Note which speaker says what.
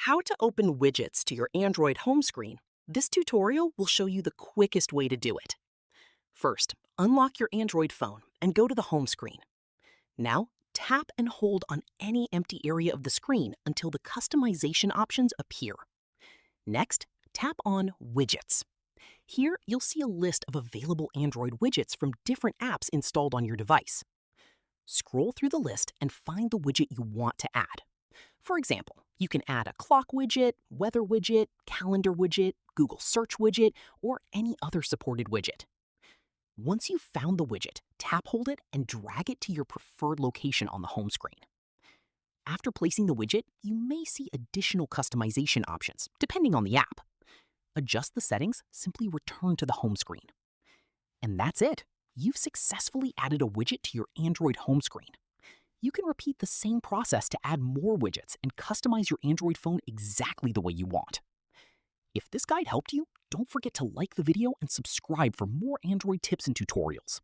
Speaker 1: How to open widgets to your Android home screen. This tutorial will show you the quickest way to do it. First, unlock your Android phone and go to the home screen. Now, tap and hold on any empty area of the screen until the customization options appear. Next, tap on Widgets. Here, you'll see a list of available Android widgets from different apps installed on your device. Scroll through the list and find the widget you want to add. For example, you can add a clock widget, weather widget, calendar widget, Google search widget, or any other supported widget. Once you've found the widget, hold it and drag it to your preferred location on the home screen. After placing the widget, you may see additional customization options, depending on the app. Adjust the settings, simply return to the home screen. And that's it. You've successfully added a widget to your Android home screen. You can repeat the same process to add more widgets and customize your Android phone exactly the way you want. If this guide helped you, don't forget to like the video and subscribe for more Android tips and tutorials.